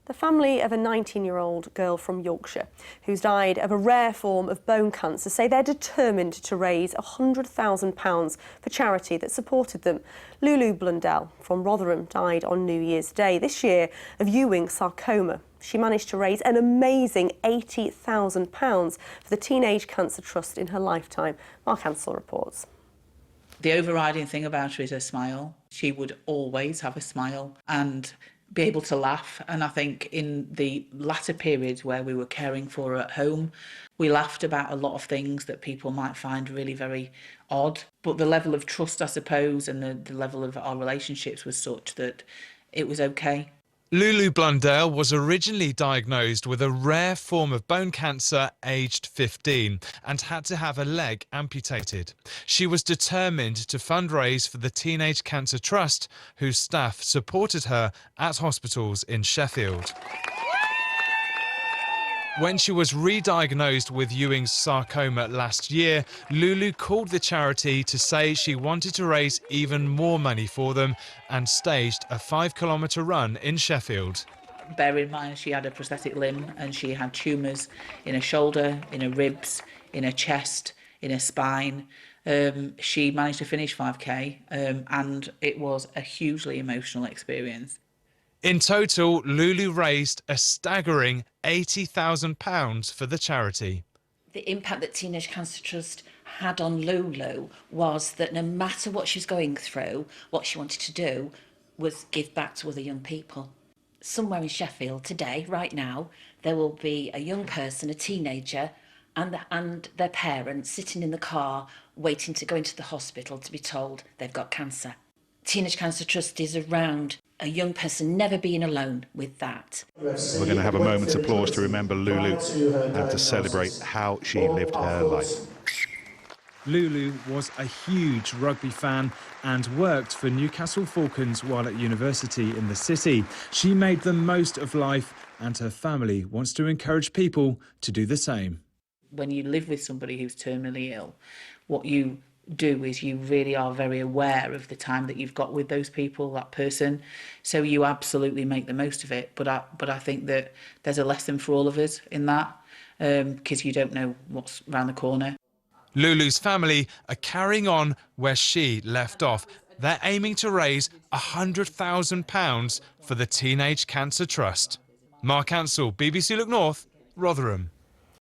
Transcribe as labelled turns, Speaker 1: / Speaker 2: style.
Speaker 1: The family of a 19-year-old girl from Yorkshire who's died of a rare form of bone cancer say they're determined to raise £100,000 for charity that supported them. Lulu Blundell from Rotherham died on New Year's Day this year of Ewing sarcoma. She managed to raise an amazing £80,000 for the Teenage Cancer Trust in her lifetime. Mark Ansell reports.
Speaker 2: The overriding thing about her is her smile. She would always have a smile and be able to laugh. And I think in the latter periods where we were caring for her at home, we laughed about a lot of things that people might find really very odd. But the level of trust, I suppose, and the level of our relationships was such that it was okay.
Speaker 3: Lulu Blundell was originally diagnosed with a rare form of bone cancer aged 15 and had to have a leg amputated. She was determined to fundraise for the Teenage Cancer Trust, whose staff supported her at hospitals in Sheffield. When she was re-diagnosed with Ewing's sarcoma last year, Lulu called the charity to say she wanted to raise even more money for them and staged a 5-kilometre run in Sheffield.
Speaker 2: Bear in mind she had a prosthetic limb and she had tumours in her shoulder, in her ribs, in her chest, in her spine. She managed to finish 5K and it was a hugely emotional experience.
Speaker 3: In total, Lulu raised a staggering £80,000 for the charity.
Speaker 4: The impact that Teenage Cancer Trust had on Lulu was that no matter what she was going through, what she wanted to do was give back to other young people. Somewhere in Sheffield today, right now, there will be a young person, a teenager, and their parents sitting in the car waiting to go into the hospital to be told they've got cancer. Teenage Cancer Trust is around a young person never being alone with that.
Speaker 5: We're going to have a moment's applause to remember Lulu and to celebrate how she lived her life.
Speaker 6: Lulu was a huge rugby fan and worked for Newcastle Falcons while at university in the city. She made the most of life and her family wants to encourage people to do the same.
Speaker 2: When you live with somebody who's terminally ill, what you do is you really are very aware of the time that you've got with those people, that person, so you absolutely make the most of it. But I think that there's a lesson for all of us in that, because you don't know what's around the corner.
Speaker 3: Lulu's family are carrying on where she left off. They're aiming to raise £100,000 for the Teenage Cancer Trust. Mark Ansell, BBC Look North, Rotherham.